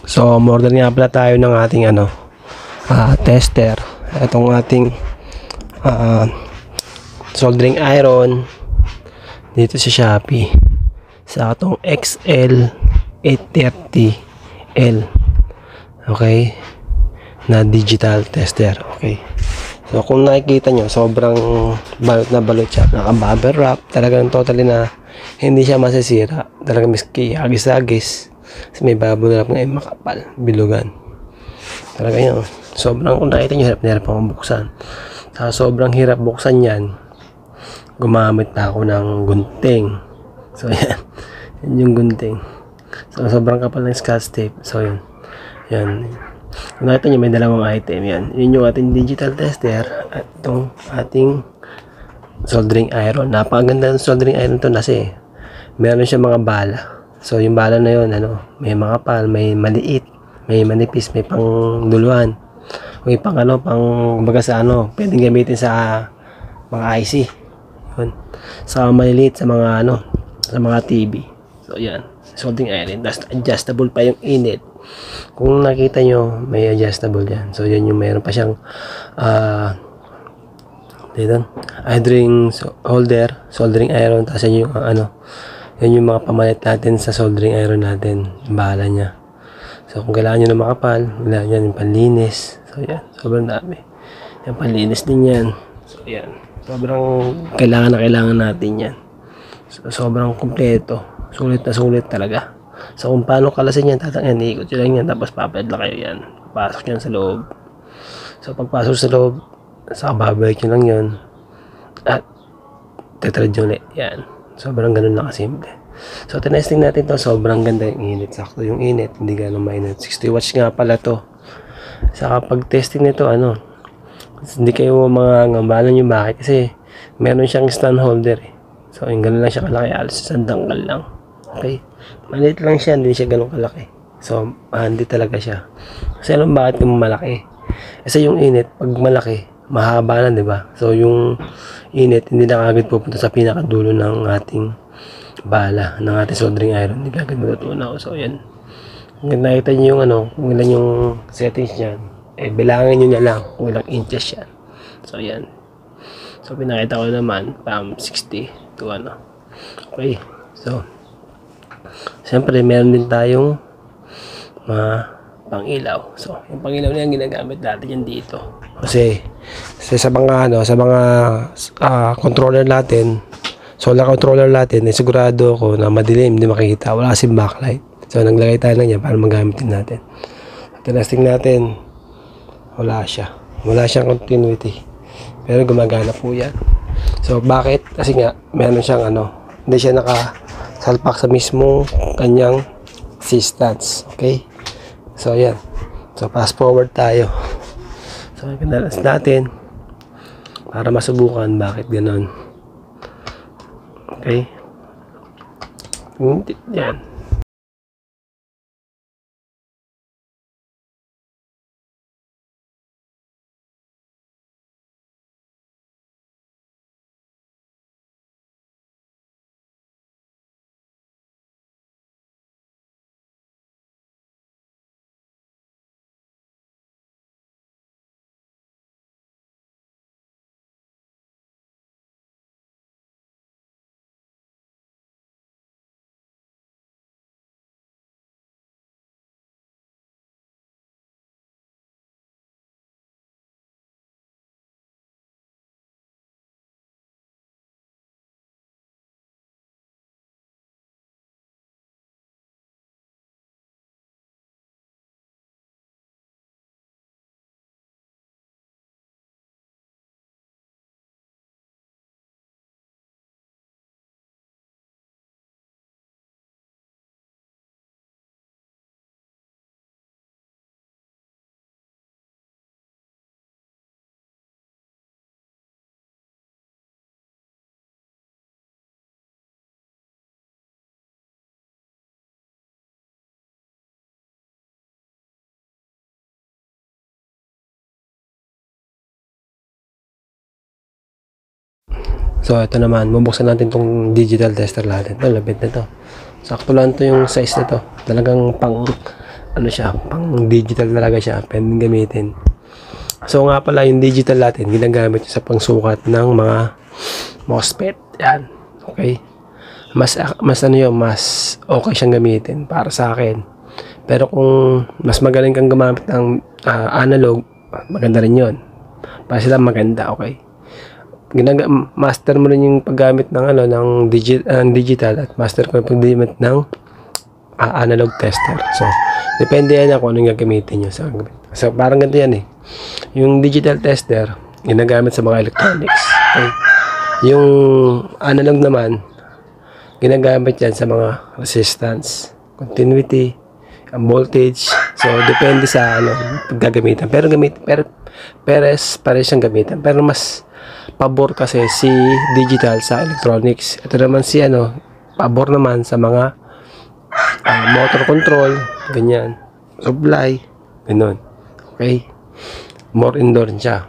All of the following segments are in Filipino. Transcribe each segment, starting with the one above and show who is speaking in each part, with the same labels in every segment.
Speaker 1: So, order nga pala tayo ng ating tester. Itong ating soldering iron dito sa Shopee. Sa itong XL830L. Okay? Na digital tester. Okay. So, kung nakikita nyo, sobrang balot na balot siya. Naka-bubble wrap. Talagang totally na hindi siya masisira. Talagang miski agis-agis. Kasi may bubble wrap nga makapal. Bilugan. Talaga yun. Sobrang, kung nakita nyo, hirap na hirap akong buksan. Sa sobrang hirap buksan yan, gumamit na ako ng gunting. So, yan. Yan yung gunting. So, sobrang kapal ng scotch tape. So, yun. Yan. Kung nakita nyo, may dalawang item yan. Yun yung ating digital tester at itong ating soldering iron. Napakaganda ng soldering iron to kasi meron siya mga bala. So yung bala na yun, may mga pal, may maliit, may manipis, may pang duluan. May pang baga sa pwedeng gamitin sa mga IC. Yun. Sa maliliit, sa mga sa mga TV. So yan, soldering iron. That's adjustable pa yung init. Kung nakita nyo, may adjustable yan. So, yan yung mayroon pa siyang soldering iron. Tapos yan yung yan yung mga pamalit natin sa soldering iron natin. Bahala niya. So, kung kailangan nyo na makapal, kailangan nyo yung panlinis. So, yan. Sobrang dami. Yung panlinis din yan. So, yan. Sobrang kailangan natin yan. So, sobrang kumpleto. Sulit na sulit talaga. So kung paano kalasin yan, tatangyan, iikot nyo lang yan, tapos papad lang kayo yan, papasok yan sa loob. So pagpasok sa loob, saka babalik nyo lang yun at tetrad nyo ulit yan. Sobrang ganun lang kasimple. So tinesting natin to, sobrang ganda yung init, sakto yung init, hindi ganun mainit. 60 watts nga pala to. Saka pag testing nito, hindi kayo mga ngambalan nyo, bakit? Kasi meron siyang stand holder eh. So yung ganun lang siya kalaki, alas isang dangkal lang. Okay, maliit lang siya, hindi siya ganun kalaki. So, handy talaga siya. Kasi alam bakit yung malaki? Kasi yung init, pag malaki, mahaba na, di ba? So, yung init, hindi na kagad pupunta sa pinakadulo ng ating bala, ng ating soldering iron. Hindi kagad matutunaw. So, yan. Kung nakita nyo yung kung ilan yung settings niyan, bilangin nyo na lang kung ilang inches yan. So, yan. So, pinakita ko naman, 60 to Okay. So, siyempre, meron din tayong mga pang-ilaw. So, yung pang-ilaw na yung ginagamit natin yan dito. Kasi sa mga controller natin, solar controller natin, sigurado ako na madilim, hindi makikita. Wala kasing backlight. So, naglagay tayo lang yan para magamit din natin. Testing natin, wala siya. Wala siyang continuity. Pero gumagana po yan. So, bakit? Kasi nga, meron siyang hindi siya salpak sa mismong kanyang resistance. Okay? So, yan. So, fast forward tayo. So, pinalas natin para masubukan bakit ganon. Okay? Yan. So, ito naman, bubuksan natin tong digital tester natin. Ito, lapit na to. Sakto lang to yung size na to. Talagang ano siya, pang digital talaga siya, pwedeng gamitin. So nga pala yung digital natin, ginagamit sa pangsukat ng mga MOSFET. Yan. Okay? Mas ano yun, mas okay siyang gamitin para sa akin. Pero kung mas magaling kang gumamit ng analog, maganda rin yun. Para sila maganda, okay? Master mo rin yung paggamit ng ng digital at master ko yung paggamit ng analog tester. So, depende yan kung anong gagamitin nyo. So, parang ganito yan eh. Yung digital tester, ginagamit sa mga electronics. Okay? Yung analog naman, ginagamit yan sa mga resistance, continuity, voltage. So, depende sa paggagamitan. Pero pares siyang gamitan. Pero mas pabor kasi si digital sa electronics. Ito naman si pabor naman sa mga motor control, ganyan, supply, ganun. Okay? More indoor siya.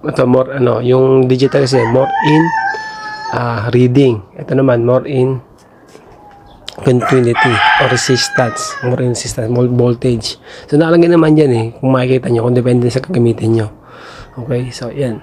Speaker 1: Ito more yung digital kasi more in reading. Ito naman more in continuity or resistance. More in resistance, more voltage. So nakalagay naman dyan kung makikita nyo, kung depende sa gagamitin nyo. Okay, so yan.